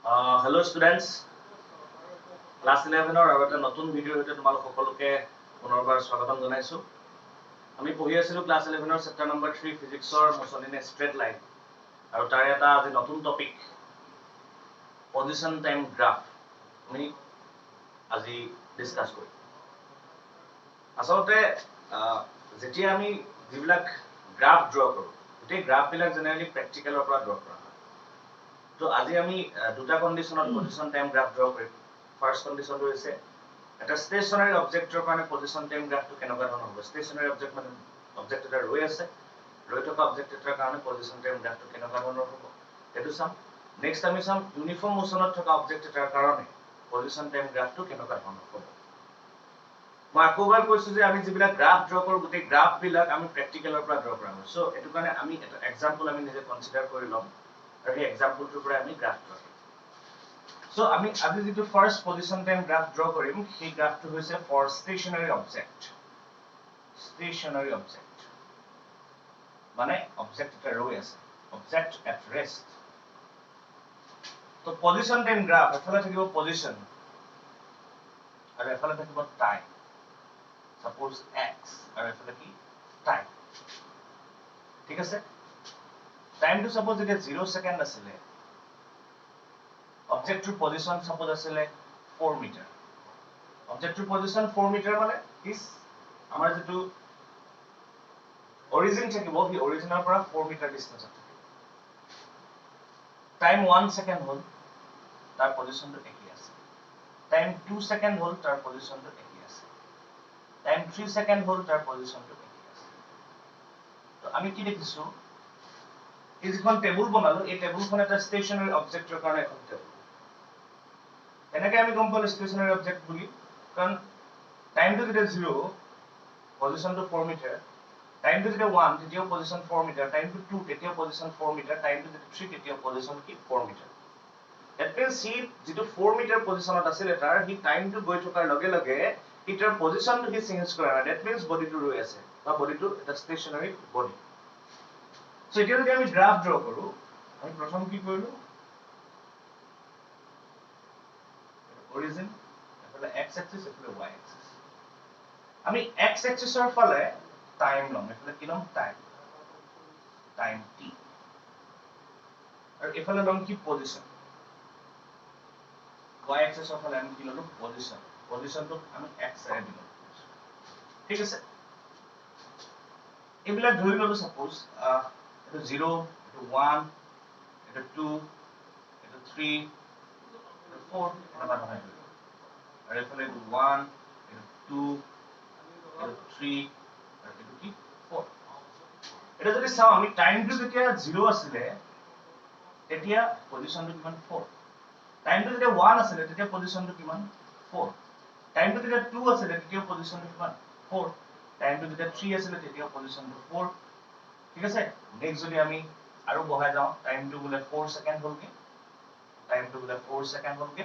Hello students, class 11 আৰু এটা নতুন ভিডিঅ' সৈতে তোমালোক সকলোকে পুনৰবাৰ স্বাগতম জনাইছো। আমি পঢ়ি আছিলো ক্লাস 11 ৰ চেপ্টাৰ নম্বৰ 3 ফিজিক্সৰ মোচনিনে স্ট্ৰেট লাইন আৰু তাৰ এটা আজি নতুন টপিক পজিশন টাইম গ্ৰাফ আমি আজি ডিসকাস কৰিম। আসলতে যেতিয়া আমি যিবিলাক গ্ৰাফ ড্ৰ কৰো এই গ্ৰাফ বিলাক জেনাৰেলি প্ৰেক্টিকেলৰ পৰা ড্ৰ কৰা হয়। তো আজি আমি দুটা কন্ডিশনত পজিশন টাইম গ্ৰাফ ড্ৰ কৰিম। ফাৰ্স্ট কন্ডিশনটো হৈছে এটা স্টেশনাৰী অবজেক্টৰ কাৰণে পজিশন টাইম গ্ৰাফটো কেনেকুৱা ধৰণৰ হ'ব। স্টেশনাৰী অবজেক্ট মানে অবজেক্ট এটা ৰৈ আছে, ৰৈ থকা অবজেক্ট এটাৰ কাৰণে পজিশন টাইম গ্ৰাফটো কেনেকুৱা ধৰণৰ হ'ব সেইটো চাম। নেক্সট আমি চাম ইউনিফৰ্ম মোশনত থকা অবজেক্ট এটাৰ কাৰণে পজিশন টাইম গ্ৰাফটো কেনেকুৱা ধৰণৰ হ'ব। মই আকৌবাৰ কৈছো যে আমি যিবিলাক গ্ৰাফ ড্ৰ কৰো গোটেই গ্ৰাফ বিলাক আমি প্ৰেক্টিকেলৰ পৰা ড্ৰ কৰা হয়। সো এটো কাৰণে আমি এটা এক্সাম্পল আমি নিজে কনসিডাৰ কৰি লম আৰু এই এক্সাম্পলটোৰ পৰা আমি গ্ৰাফ ড্ৰ কৰিম। সো আমি আজি যেটো first position time graph draw কৰিম সেই গ্ৰাফটো হৈছে ফৰ স্টেশনাৰী অবজেক্ট। স্টেশনাৰী অবজেক্ট মানে অবজেক্ট এটা ৰৈ আছে, অবজেক্ট এট ৰেষ্ট। তো পজিশন টাইম গ্ৰাফ এফালে থাকিব পজিশন আৰু এফালে থাকিব টাইম। Suppose x আৰু এফালে কি টাইম। ঠিক আছে, টাইমটো সাপোজ এটা 0 সেকেন্ড আছিলে, অবজেক্টৰ পজিশন সাপোজ আছিলে 4 মিটাৰ। অবজেক্টৰ পজিশন 4 মিটাৰ মানে দিস আমাৰ যেটো অৰিজিন থাকিব কি অৰিজিনৰ পৰা 4 মিটাৰ ডিসটেন্সত থাকিব। টাইম 1 সেকেন্ড হ'ল তাৰ পজিশনটো একেই আছে। টাইম 2 সেকেন্ড হ'ল তাৰ পজিশনটো একেই আছে। টাইম 3 সেকেন্ড হ'ল তাৰ পজিশনটো একেই আছে। তো আমি কি দেখিছো এই যিখন টেবুল বনালো এই টেবুলখন এটা স্টেশনাৰী অবজেক্টৰ কাৰণে এখন টেবুল। এনেকৈ আমি গম পালো স্টেশনাৰী অবজেক্ট বুলি, কাৰণ টাইমটো যেতিয়া 0 পজিশনটো 4 মিটাৰ, টাইমটো যেতিয়া 1 তেতিয়াও পজিশন 4 মিটাৰ, টাইমটো 2 তেতিয়াও পজিশন 4 মিটাৰ, টাইমটো যেতিয়া 3 তেতিয়াও পজিশন কি 4 মিটাৰ। দ্যাট মিন্স সি যেটো 4 মিটাৰ পজিশনত আছিল তাৰ হি টাইমটো গৈ থকাৰ লগে লগে হি তাৰ পজিশনটো হি চেঞ্জ কৰা নাই। দ্যাট মিন্স বডিটো ৰৈ আছে বা বডিটো এটা স্টেশনাৰী বডি। সো এতিয়া যদি আমি গ্ৰাফ ড্ৰ কৰো আমি প্ৰথম কি কৰিলো অৰিজিন এফালে x এক্সিস এফালে y এক্সিস। আমি x এক্সিসৰ ফালে টাইম লম, এফালে কি লম টাইম, টাইম t আৰু এফালে লম কি পজিশন, y এক্সিসৰ ফালে আমি কি ললো পজিশন, পজিশনটো আমি x এৰে দিলো। ঠিক আছে, এইবিলাক ধৰি ললো সাপোজ এটা 0 এটা 1 এটা 2 এটা 3 এটা 4 এটা নহয় আৰু এফালে 1 এটা 2 এটা 3 আৰু এটা কি 4। এটা যদি চাও আমি টাইমটো যেতিয়া 0 আছিল তেতিয়া পজিশনটো কিমান 4, টাইমটো যেতিয়া 1 আছিল তেতিয়া পজিশনটো কিমান 4, টাইমটো যেতিয়া 2 আছিল তেতিয়া পজিশনটো কিমান 4, টাইমটো যেতিয়া 3 আছিল তেতিয়া পজিশনটো 4। ঠিক আছে, নেক্সট যদি আমি আৰু বহাই যাও টাইমটো বুলে 4 সেকেন্ড হলকে, টাইমটো বুলে 4 সেকেন্ড হলকে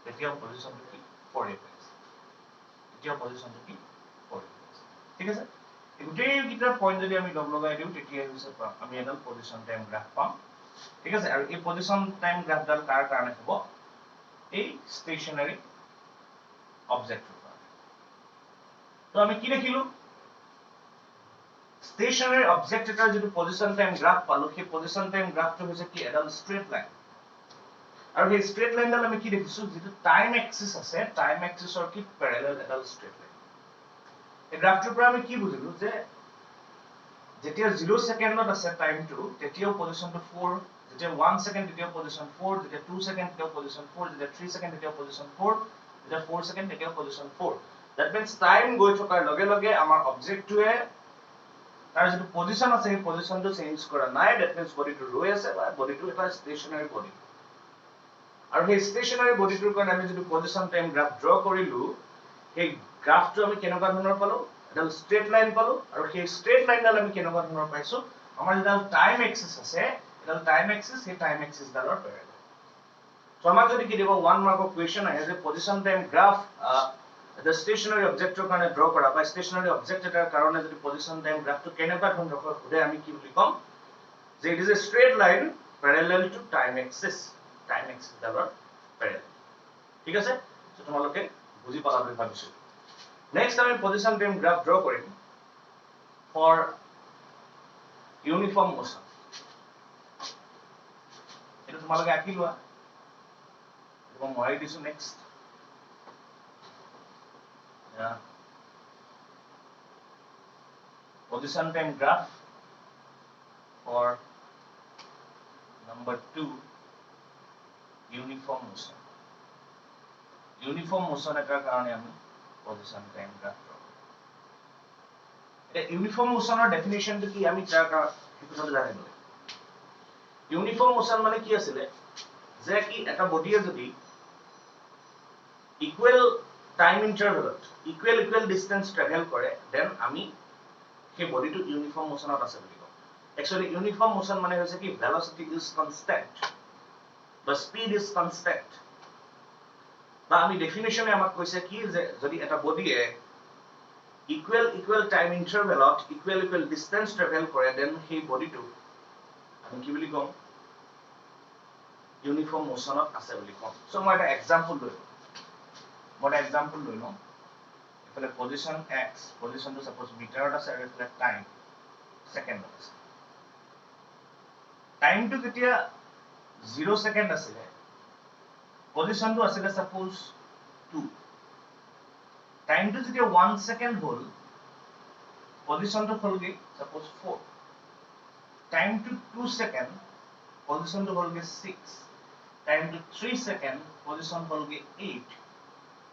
তেতিয়া পজিশনটো কি 4 এ পাইছে, তেতিয়া পজিশনটো কি 4 এ পাইছে। ঠিক আছে, গোটেই কিটা পয়েন্ট যদি আমি লগ লগাই দিও তেতিয়া হৈছে আমি এটা পজিশন টাইম গ্ৰাফ পাম। ঠিক আছে, আৰু এই পজিশন টাইম গ্ৰাফডাল কাৰ কাৰণে হ'ব এই স্টেশনাৰী অবজেক্টৰ কাৰণে। তো আমি কি দেখিলো স্টেশনাৰী অবজেক্ট এটাৰ যেটো পজিশন টাইম গ্ৰাফ পালো সেই পজিশন টাইম গ্ৰাফটো হৈছে কি এডাল স্ট্ৰেট লাইন। আৰু সেই স্ট্ৰেট লাইনডাল আমি কি দেখিছো যেটো টাইম এক্সিস আছে টাইম এক্সিসৰ কি প্যাৰালাল এডাল স্ট্ৰেট লাইন। এই গ্ৰাফটোৰ পৰা আমি কি বুজিলো যে যেতিয়া 0 সেকেন্ডত আছে টাইমটো তেতিয়াও পজিশনটো 4, যেতিয়া 1 সেকেন্ড তেতিয়াও পজিশন 4, যেতিয়া 2 সেকেন্ড তেতিয়াও পজিশন 4, যেতিয়া 3 সেকেন্ড তেতিয়াও পজিশন 4, যেতিয়া 4 সেকেন্ড তেতিয়াও পজিশন 4। দ্যাট মিন্স টাইম গৈ থকাৰ লগে লগে আমাৰ অবজেক্টটোৱে তাৰ যেটো পজিশন আছে সেই পজিশনটো চেঞ্জ কৰা নাই। দ্যাট মিন্স বডিটো ৰৈ আছে বা বডিটো এটা স্টেশনাৰী বডি। আৰু সেই স্টেশনাৰী বডিটোৰ কাৰণে আমি যেটো পজিশন টাইম গ্ৰাফ ড্ৰ কৰিলো সেই গ্ৰাফটো আমি কেনেকুৱা ধৰণৰ পালো এডাল স্ট্ৰেট লাইন পালো। আৰু সেই স্ট্ৰেট লাইনডাল আমি কেনেকুৱা ধৰণৰ পাইছো আমাৰ যেডাল টাইম এক্সিস আছে এডাল টাইম এক্সিস সেই টাইম এক্সিস ডালৰ প্যাৰালাল। সো আমাক যদি কেতিয়াবা 1 মাৰ্কৰ কোৱেশ্চন আহে যে পজিশন টাইম গ্ৰাফ এটা স্টেশনাৰী অবজেক্টৰ কাৰণে ড্ৰ কৰা বা স্টেশনাৰী অবজেক্ট এটাৰ কাৰণে যদি পজিশন টাইম গ্ৰাফটো কেনেকুৱা ধৰণৰ হয় আমি কি বুলি কম যে it is a straight line parallel to time axis. Time axis ডালৰ প্যাৰেলাল ঠিক আছে সো তোমালোকে বুজি পালা বুলি ভাবিছো নেক্সট আমি পজিশন টাইম গ্ৰাফ ড্ৰ কৰিম ফৰ ইউনিফৰ্ম মোশন এটা তোমালোকে আঁকি লোৱা এবং মই দিছো next position time graph for number 2 uniform motion এটাৰ কাৰণে আমি position time graph draw কৰিম এটা ইউনিফৰ্ম মোশনৰ ডেফিনিশনটো কি আমি তাৰ বিষয়ে জানিব ইউনিফৰ্ম মোশন মানে কি আছিল যে কি এটা বডিয়ে যদি ইকুৱেল টাইম ইন্টাৰভেলত ইকুৱেল ডিসটেন্স ট্ৰেভেল কৰে দেন আমি সেই বডিটো ইউনিফৰ্ম মোশনত আছে বুলি কওঁ একচুয়ালি ইউনিফৰ্ম মোশন মানে হৈছে কি ভেলোসিটি ইজ কনস্ট্যান্ট বা স্পিড ইজ কনস্ট্যান্ট বা আমি ডেফিনিশনে আমাক কৈছে কি যে যদি এটা বডিয়ে ইকুৱেল টাইম ইন্টাৰভেলত ইকুৱেল ডিসটেন্স ট্ৰেভেল কৰে দেন সেই বডিটো আমি কি বুলি কওঁ ইউনিফৰ্ম মোশনত আছে বুলি কওঁ সো মই এটা এক্সাম্পল লৈ লওঁ এফালে পজিশন x পজিশনটো সাপোজ মিটাৰত আছে আৰু এফালে টাইম সেকেন্ডত আছে টাইমটো যেতিয়া 0 সেকেন্ড আছিল পজিশনটো আছিল সাপোজ 2 টাইমটো যেতিয়া 1 সেকেন্ড হল পজিশনটো হলগে সাপোজ 4 টাইমটো 2 সেকেন্ড পজিশনটো হলগে 6 টাইমটো 3 সেকেন্ড পজিশন হলগে 8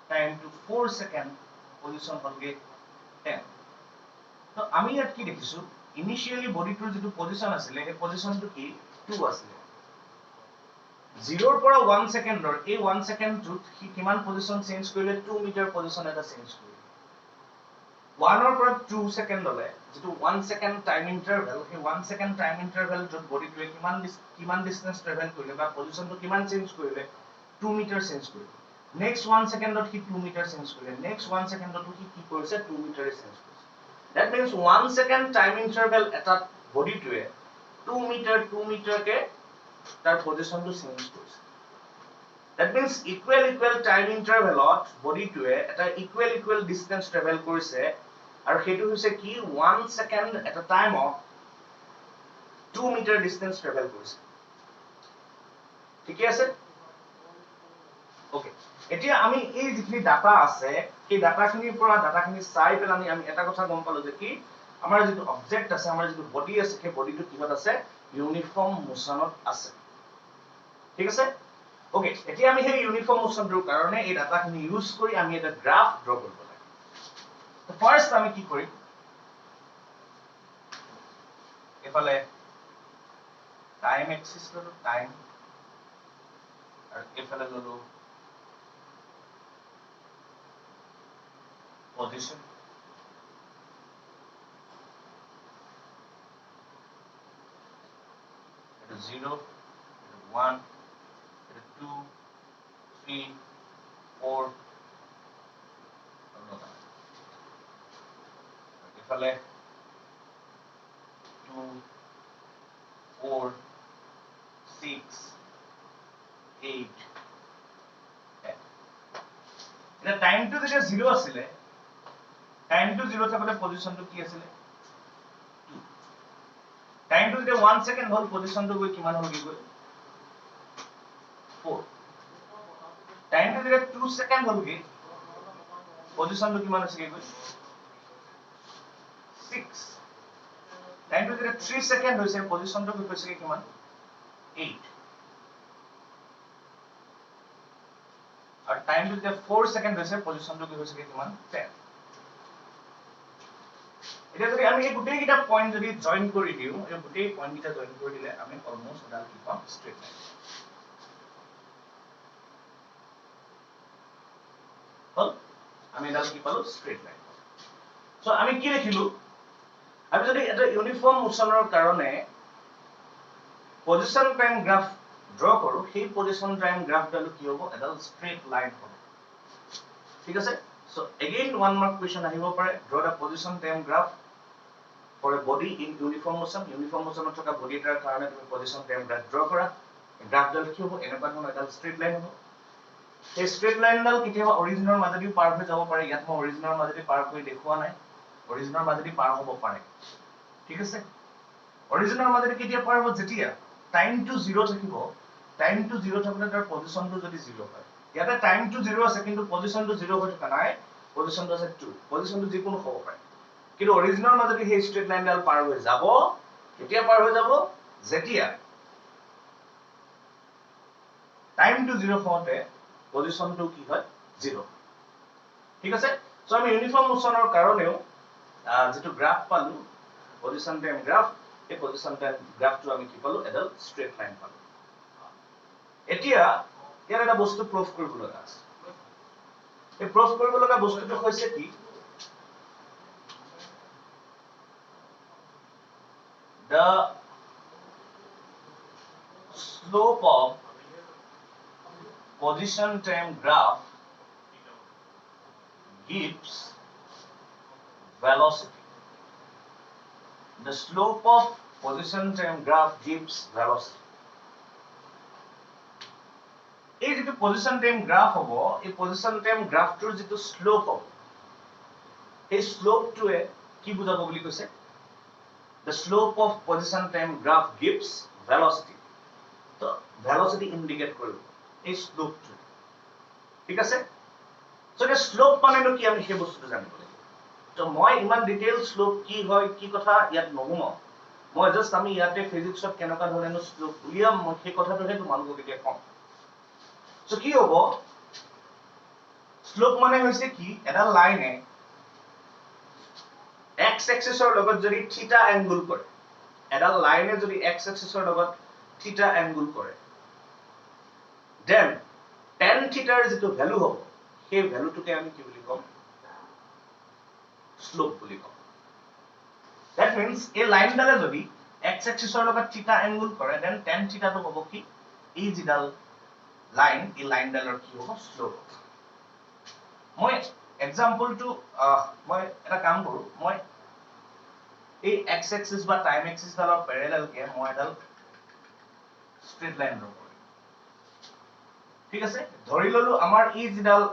টাইমটো 4 সেকেন্ড পজিশন হলগে 10 তো আমি ইয়াত কি দেখিছো ইনিশিয়ালি বডিটোৰ যেটো পজিশন আছিল এই পজিশনটো কি 2 আছিল 0 ৰ পৰা 1 সেকেন্ডৰ এই 1 সেকেন্ডটোত কি কিমান পজিশন চেঞ্জ কৰিলে 2 মিটাৰ পজিশন এটা চেঞ্জ কৰিলে 1 ৰ পৰা 2 সেকেন্ডলে যেটো 1 সেকেন্ড টাইম ইন্টাৰভেল এই 1 সেকেন্ড টাইম ইন্টাৰভেল যত বডিটোৱে কিমান ডিসটেন্স ট্ৰেভেল কৰিলে বা পজিশনটো কিমান চেঞ্জ কৰিলে 2 মিটাৰ চেঞ্জ কৰিলে next 1 secondত কি 2 মিটাৰ চেঞ্জ কৰিলে next 1 secondত কি কৰিছে 2 মিটাৰ চেঞ্জ কৰিছে that means 1 second time interval এটা বডিটোৱে 2 মিটাৰ কে তাৰ পজিশনটো চেঞ্জ কৰিছে that means equal time intervalত বডিটোৱে এটা equal distance travel কৰিছে আৰু হেতু হৈছে কি 1 second at a time of 2 meter distance travel কৰিছে ঠিক আছে ওকে এতিয়া আমি এই যিখিনি ডাটা আছে এই ডাটাখিনিৰ পৰা ডাটাখিনি চাই পেলাই আমি এটা কথা গম পালো যে কি আমাৰ যেটো অবজেক্ট আছে আমাৰ যেটো বডি আছে সেই বডিটো কিহত আছে ইউনিফৰ্ম মোশনত আছে ঠিক আছে ওকে এতিয়া আমি সেই ইউনিফৰ্ম মোশনটোৰ কাৰণে এই ডাটাখিনি ইউজ কৰি আমি এটা গ্ৰাফ ড্ৰ কৰিব লাগে তো ফাৰ্স্ট আমি কি কৰিম এফালে টাইম এক্সিস ললো টাইম আৰু এফালে ললো position it is 0 it is 1 it is 2 3 4 ifale 2 4 6 8 10 এটা টাইম টু যেতিয়া 0 আছিল টাইম টু 0 থাকলে পজিশনটো কি আছিল 2 টাইম টু যেতিয়া 1 সেকেন্ড হল পজিশনটো গৈ কিমান হল গৈ 4 টাইম টু যেতিয়া 2 সেকেন্ড হল গৈ পজিশনটো কিমান আছিল গৈ 6 টাইম টু যেতিয়া 3 সেকেন্ড হৈছে পজিশনটো গৈ কৈছে কিমান 8 আৰু টাইম টু যেতিয়া 4 সেকেন্ড হৈছে পজিশনটো গৈ কৈছে কিমান 10 এটা যদি আমি এই গুটেই কিটা পয়েন্ট যদি জয়েন কৰি দিও এই গুটেই পয়েন্ট কিটা জয়েন কৰি দিলে আমি অলমোস্ট এডাল কি পাম স্ট্ৰেট লাইন হল আমি এডাল কি পালো স্ট্ৰেট লাইন সো আমি কি দেখিলো আমি যদি এটা ইউনিফৰ্ম মোশনৰ কাৰণে পজিশন টাইম গ্ৰাফ ড্ৰ কৰো সেই পজিশন টাইম গ্ৰাফডাল কি হ'ব এডাল স্ট্ৰেট লাইন হ'ব ঠিক আছে so again one mark question আহিব পাৰে draw the position time graph for a body in uniform motion থকা body এটাৰ কাৰণে তুমি পজিশন টাইম গ্ৰাফ ড্ৰ কৰা গ্ৰাফডাল কি হ'ব এনেকুৱা ধৰণৰ এটা ষ্ট্ৰেট লাইন হ'ব এই ষ্ট্ৰেট লাইনডাল কেতিয়াবা অৰিজিনৰ মাজেদি পাৰ হৈ যাব পাৰে ইয়াত মই অৰিজিনৰ মাজেদি পাৰ কৰি দেখুৱা নাই অৰিজিনৰ মাজেদি পাৰ হ'ব পাৰে ঠিক আছে অৰিজিনৰ মাজেদি কেতিয়া পাৰ হ'ব যেতিয়া টাইমটো 0 থাকিব টাইমটো 0 থাকোতে তাৰ পজিশনটো যদি 0 হয় ইয়াতে টাইমটো 0 আছে কিন্তু পজিশনটো 0 হৈ থকা নাই পজিশনটো আছে 2 পজিশনটো যিকোনো হ'ব পাৰে কিন্তু অৰিজিনৰ মাজেদি সেই ষ্ট্ৰেট লাইনডাল পাৰ হৈ যাব কেতিয়া পাৰ হৈ যাব যেতিয়া টাইমটো 0 হওঁতে পজিশনটো কি হয় 0 ঠিক আছে সো আমি ইউনিফর্ম মোশনৰ কাৰণেও যেটো গ্ৰাফ পালো পজিশন টাইম গ্ৰাফ এই পজিশন টাইম গ্ৰাফটো আমি কি পালো এডাল ষ্ট্ৰেট লাইন পালো এতিয়া ইয়াৰ এটা বস্তু প্ৰুফ কৰিব লগা আছে এই প্ৰুফ কৰিব লগা বস্তুটো হৈছে কি the slope of position time graph gives velocity the slope of position time graph gives velocity এই যেটো পজিশন টাইম গ্রাফ হবো এই পজিশন টাইম গ্ৰাফটোৰ যেটো স্লোপ হবো এই স্লোপটোৱে কি বুজাব বুলি কৈছে the slope of position time graph gives velocity তো velocity indicate কৰিব এই স্লোপটো ঠিক আছে সো এই স্লোপ মানেনো কি আমি সেই বস্তুটো জানিব লাগিব তো মই ইমান ডিটেইল স্লোপ কি হয় কি কথা ইয়াত নহুম মই জাস্ট আমি ইয়াতে ফিজিক্সত কেনেকা ধৰণৰ স্লোপ উলিয়াম মই সেই কথাটোহে তোমালোকক এতিয়া কম So কি হবো স্লোপ মানে হৈছে কি এটা লাইনে x এক্সিসৰ লগত যদি থিটা এংগল কৰে এটা লাইনে যদি x এক্সিসৰ লগত থিটা এংগল কৰে দেন tan থিটাৰ যেটো ভ্যালু হ'ব সেই ভ্যালুটোকে আমি কি বুলি কম স্লোপ বুলি কম that means এই লাইনডালে যদি x এক্সিসৰ লগত থিটা এংগল কৰে দেন tan থিটাটো হ'ব কি এই যিডাল লাইন এই লাইনডালৰ কি হ'ব স্লোপ মই এক্সাম্পলটো মই এটা কাম কৰো মই এই x এক্সিস বা টাইম এক্সিস ডালৰ প্যাৰেলাল কে মই এডাল স্ট্ৰেট লাইন ড্ৰ কৰিম ঠিক আছে ধৰি ললো আমাৰ এই যিডাল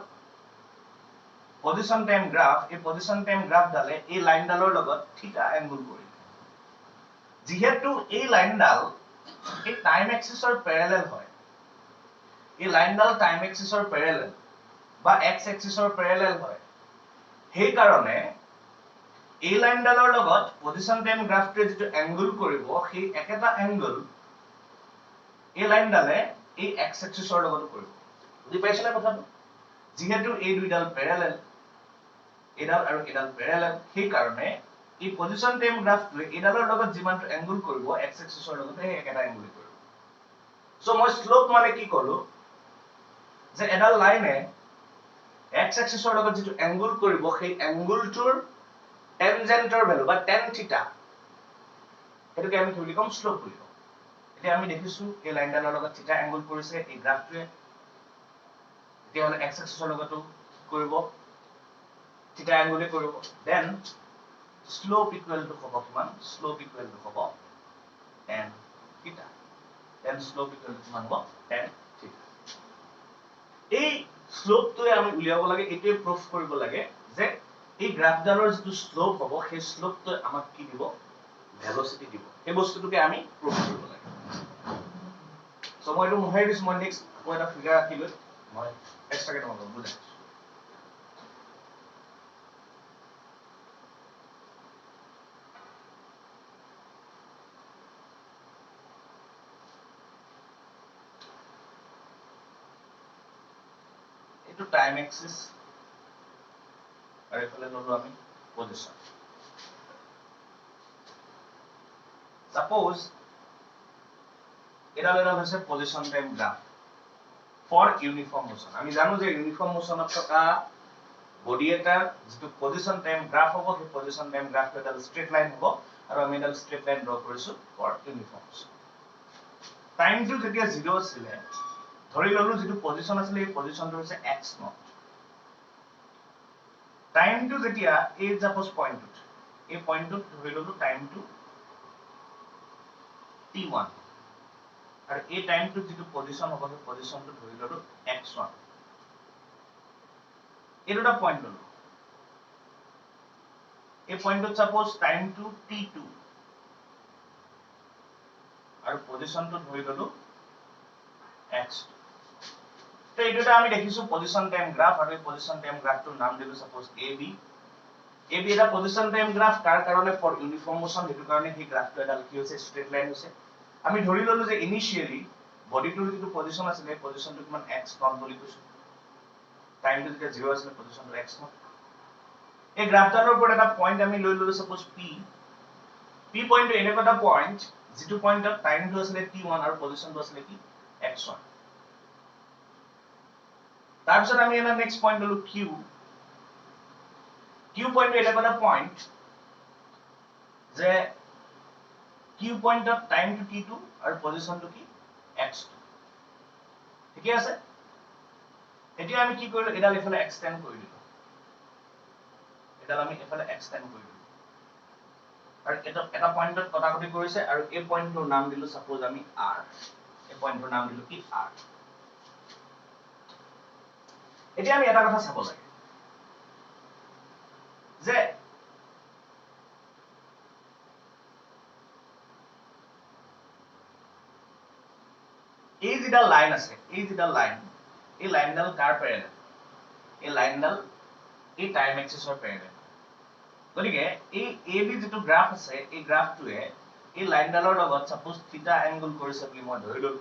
পজিশন টাইম গ্ৰাফ এই পজিশন টাইম গ্ৰাফ ডালে এই লাইনডালৰ লগত থিটা এংগল কৰিম যেহেতু এই লাইনডাল এই টাইম এক্সিসৰ প্যাৰেলাল হয় এই লাইনডাল টাইম এক্সিসৰ প্যাৰেলাল বা x এক্সিসৰ প্যাৰেলাল হয় সেই কাৰণে এই লাইনডালৰ লগত পজিশন টাইম গ্ৰাফটোৱে যেটো এংগল কৰিব সেই একেটা এংগল এই লাইনডালে এই x এক্সিসৰ লগত কৰিব বুজি পাইছনে কথাটো যেহেতু এই দুইডাল প্যাৰেলাল এডাল আৰু এডাল প্যাৰেলাল সেই কাৰণে এই পজিশন টাইম গ্ৰাফটোৱে এডালৰ লগত যিমানটো এংগল কৰিব x এক্সিসৰ লগত এই একেটা এংগল কৰিব সো মই স্লোপ মানে কি কলো যে এডাল লাইনে x এক্সিসৰ লগত যেটো এংগল কৰিব সেই এংগলটোৰ টেনজেন্টৰ ভ্যালু বা tan থিটা এটোকে আমি কি বুলি কম স্লোপ বুলি কম এতিয়া আমি দেখিছো এই লাইনডালৰ লগত থিটা এংগল কৰিছে এই গ্ৰাফটোৱে এতিয়া হলে x এক্সিসৰ লগতো কৰিব থিটা এংগলে কৰিব দেন স্লোপ ইকুৱেল টু হ'ব কিমান স্লোপ ইকুৱেল টু হ'ব tan theta then slope equal to কিমান হ'ব tan থিটা এই স্লোপটোৱে আমি উলিয়াব লাগে এটোৱে প্ৰুফ কৰিব লাগে যে এই গ্ৰাফডালৰ যেটো স্লোপ হ'ব সেই স্লোপটোৱে আমাক কি দিব ভেলোসিটি দিব এই বস্তুটোকে আমি প্ৰুফ কৰিব লাগে সো মই এটো মুহাই দিছ মই নেক্সট মই এটা ফিগাৰ আঁকিলো মই এক্সট্ৰাকে তোমাক বুজাই এটো টাইম এক্সিস আৰু এফালে ললো আমি পজিশন সাপোজ এডাল হৈছে position time graph for uniform motion আমি জানো যে ইউনিফৰ্ম মোশনত থকা বডি এটাৰ যেটো পজিশন টাইম গ্ৰাফ হ'ব সেই পজিশন টাইম গ্ৰাফটো এটা ষ্ট্ৰেট লাইন হ'ব আৰু আমি এডাল ষ্ট্ৰেট লাইন ড্ৰ কৰিছো ফৰ ইউনিফৰ্ম মোশন টাইমটো যেতিয়া 0 আছিল ধৰি ললো যেটো পজিশন আছিল এই পজিশনটো হৈছে x নট টাইমটো যেতিয়া এই সাপোজ পইণ্টত এই পইণ্টত ধৰি ললো টাইমটো t1 আৰু এই টাইমটো যেটো পজিশন হ'ব সেই পজিশনটো ধৰি ললো x1 এই দুটা পইণ্ট ললো এই পইণ্টত সাপোজ টাইমটো t2 আৰু পজিশনটো ধৰি ললো x2 তো এইটোটা আমি দেখিছো পজিশন টাইম গ্ৰাফ আৰু এই পজিশন টাইম গ্ৰাফটোৰ নাম দিলো সাপোজ AB এটা পজিশন টাইম গ্ৰাফ কাৰ কাৰণে ফৰ ইউনিফৰ্ম মোশন হেতু কাৰণে এই গ্ৰাফটো এডাল কি হৈছে স্ট্ৰেট লাইন হৈছে আমি ধৰি ললো যে ইনিশিয়ালি বডিটোৰ যেটো পজিশন আছিল এই পজিশনটো কিমান x1 বুলি কৈছো টাইমটো যেতিয়া 0 আছিল পজিশনটো x1 এই গ্ৰাফডালৰ ওপৰত এটা পইণ্ট আমি লৈ ললো সাপোজ p পইণ্টটো এনেকুৱা এটা পইণ্ট যেটো পইণ্টত টাইমটো আছিল t1 আৰু পজিশনটো আছিল কি x1 তাৰপিছত আমি এটা নেক্সট পইণ্ট ললো q পইণ্টটো এনেকুৱা এটা পইণ্ট যে q পইণ্টত টাইমটো t2 আৰু পজিশনটো কি x2 ঠিক আছে এতিয়া আমি কি কৰিলো এডাল ইফালে এক্সটেন্ড কৰি দিলো এডাল আমি ইফালে এক্সটেন্ড কৰি দিলো আৰু এটা পইণ্টত কটাকটি কৰিছে আৰু এই পইণ্টটোৰ নাম দিলো সাপোজ আমি r এই পইণ্টটোৰ নাম দিলো কি r এতিয়া আমি এটা কথা চাব লাগে যে এই যেটা লাইন আছে এই যেটা লাইন এই লাইনডাল কাৰ প্যাৰেলাল এই লাইনডাল এই টাইম এক্সিসৰ প্যাৰেলাল গতিকে এই AB যেটো গ্ৰাফ আছে এই গ্ৰাফটোৱে এই লাইনডালৰ লগত সাপোজ থিটা এংগল কৰিছে বুলি মই ধৰি ললো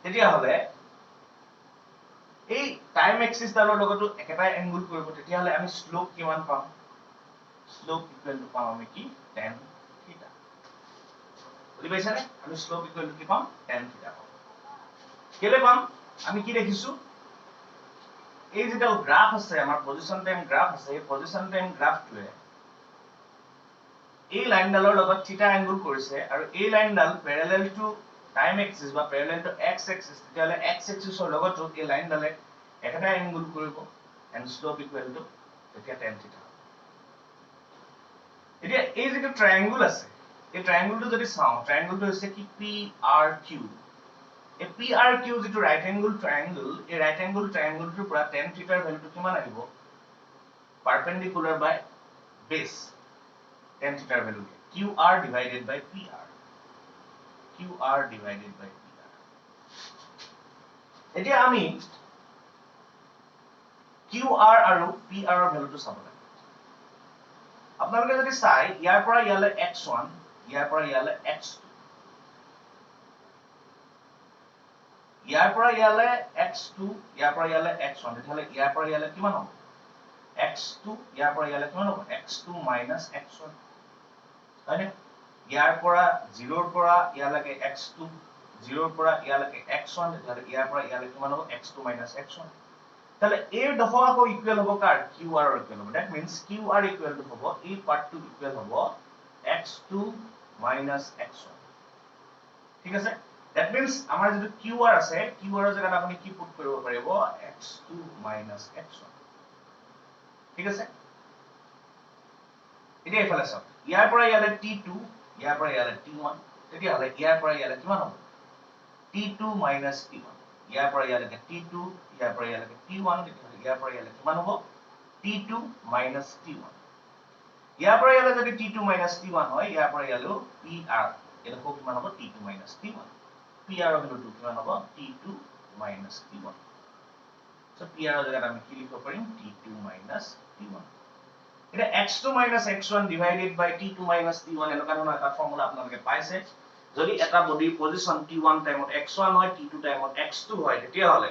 তেতিয়া হলে এই টাইম এক্সিস ডালৰ লগতো একেটা এংগল কৰিব তেতিয়া হলে আমি স্লোপ কিমান পাম স্লোপ ইকুৱেল টু পাম আমি কি tan থিটা বুজি পাইছানে আমি স্লোপ ইকুৱেল টু কি পাম tan থিটা পাম কেলে পাম আমি কি দেখিছো এই যেটা গ্ৰাফ আছে আমাৰ পজিশন টাইম গ্ৰাফ আছে এই পজিশন টাইম গ্ৰাফটোৱে এই লাইনডালৰ লগত থিটা এংগল কৰিছে আৰু এই লাইনডাল প্যাৰেলাল টু টাইম এক্সিস বা প্যাৰেলাল টু x এক্সিস তেতিয়ালে x এক্সিসৰ লগত এই লাইনডালে একেটা এংগল কৰিব এন্ড স্লোপ ইকুৱেল টু তেতিয়া tan থিটা এতিয়া এই যে ট্ৰায়াঙ্গল আছে এই ট্ৰায়াঙ্গলটো যদি চাও ট্ৰায়াঙ্গলটো হৈছে কি PRQ এই PRQ যেটো ৰাইট এংগল ট্ৰায়াঙ্গল এই ৰাইট এংগল ট্ৰায়াঙ্গলটোৰ পৰা tan থিটাৰ ভ্যালুটো কিমান আহিব পাৰপেন্ডিকুলাৰ বাই বেস tan থিটাৰ value QR divided by PR QR divided by PR এতিয়া আমি QR আৰু PR ৰ ভ্যালুটো চাব লাগে আপোনালোকে যদি চাই ইয়াৰ পৰা ইয়ালে x1 ইয়াৰ পৰা ইয়ালে x2 ইয়াৰ পৰা ইয়ালে x2 ইয়াৰ পৰা ইয়ালে x1 তেতিয়ালে ইয়াৰ পৰা ইয়ালে কিমান হ'ব x2 ইয়াৰ পৰা ইয়ালে কিমান হ'ব x2 - x1 হয়নে ইয়াৰ পৰা 0 ৰ পৰা ইয়ালৈকে x2 0 ৰ পৰা ইয়ালৈকে x1 তেতিয়ালে ইয়াৰ পৰা ইয়ালে কিমান হ'ব x2 - x1 তাহলে এই দফা আকৌ ইকুৱেল হ'ব কাৰ QR ৰ ইকুৱেল হ'ব that means QR equal to হ'ব এই পাৰ্টটো ইকুৱেল হ'ব x2 - x1 ঠিক আছে দ্যাট মিন্স আমাৰ যেটো QR আছে QR ৰ জায়গাত আপুনি কি পুট কৰিব পাৰিব x2 - x1 ঠিক আছে এতিয়া ইফালে চাওক ইয়াৰ পৰা ইয়ালে t2 ইয়াৰ পৰা ইয়ালে t1 তেতিয়া হলে ইয়াৰ পৰা ইয়ালে কিমান হ'ব t2 - t1 ইয়াৰ পৰা ইয়ালৈকে t2 ইয়াৰ পৰা ইয়ালৈকে t1 তেতিয়া ইয়াৰ পৰা ইয়ালে কিমান হ'ব t2 - t1 ইয়াৰ পৰা ইয়ালে যদি t2 - t1 হয় ইয়াৰ পৰা ইয়ালে PR এটা খুব কিমান হ'ব t2 - t1 PR ৰ ভ্যালুটো কিমান হ'ব t2 - t1 সো PR ৰ জায়গাত আমি কি লিখিব পাৰিম t2 - t1 এটা x2 - x1 divided by t2 - t1 এনেকুৱা ধৰণৰ এটা ফৰ্মুলা আপোনালোকে পাইছে যদি এটা বডিৰ পজিশন t1 টাইমত x1 হয় t2 টাইমত x2 হয় তেতিয়া হলে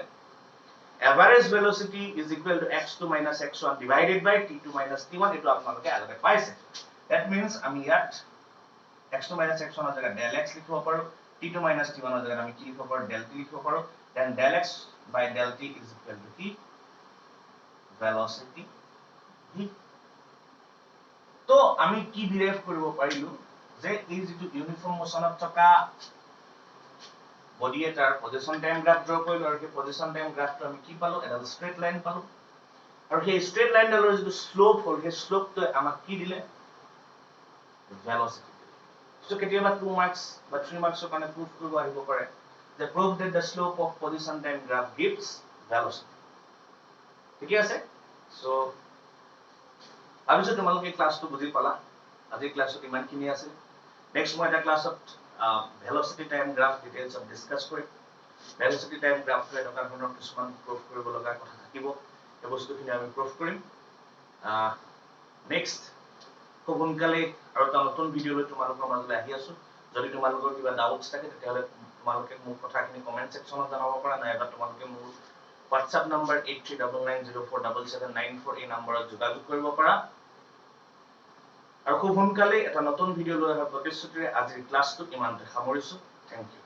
average velocity is equal to x2 - x1 divided by t2 - t1 এটো আপোনালোকে আগতে পাইছে that means আমি ইয়াত x2 - x1 ৰ জায়গাত del x লিখিব পাৰো t2 - t1 ৰ জায়গাত আমি কি লিখিব পাৰো del t লিখিব পাৰো then del x by del t is equal to কি velocity v তো আমি কি ডিৰাইভ কৰিব পাৰিলো যে এই যেটো ইউনিফৰ্ম মোশনত থকা বডি এটাৰ পজিশন টাইম গ্ৰাফ ড্ৰ কৰিলো আৰু সেই পজিশন টাইম গ্ৰাফটো আমি কি পালো এডাল স্ট্ৰেট লাইন পালো আৰু সেই স্ট্ৰেট লাইনডালৰ যেটো স্লোপ হল সেই স্লোপটো আমাক কি দিলে ভেলোচিটি সো কেতিয়াবা 2 মাৰ্কস বা 3 মাৰ্কসৰ কাৰণে প্ৰুফ কৰিব আহিব পাৰে যে prove that the slope of position time graph gives velocity. ঠিক আছে? So ভাবিছো তোমালোকে ক্লাছটো বুজি পালা। আজি ক্লাছত ইমানখিনি আছে। নেক্সট মই এটা ক্লাছত velocity time graph details of discuss কৰিম। velocity time graph টো এটা ধৰণৰ কিছুমান proof কৰিব লগা কথা থাকিব। এই বস্তুখিনি আমি proof কৰিম। নেক্সট খুব সোনকালে আৰু এটা নতুন ভিডিঅ লৈ তোমালোকৰ মাজলৈ আহি আছো। যদি তোমালোকৰ কিবা ডাউটছ থাকে তেতিয়াহ'লে তোমালোকে মোৰ কথাখিনি কমেন্ট সেকশনত জনাব পাৰা, নাইবা তোমালোকে মোৰ WhatsApp নম্বৰ 8399047794 এই নম্বৰত যোগাযোগ কৰিব পাৰা। আৰু খুব সোনকালে এটা নতুন ভিডিঅ লৈ অহাৰ প্ৰতিশ্ৰুতিৰে আজিৰ ক্লাছটো ইমানতে সামৰিছো। Thank U.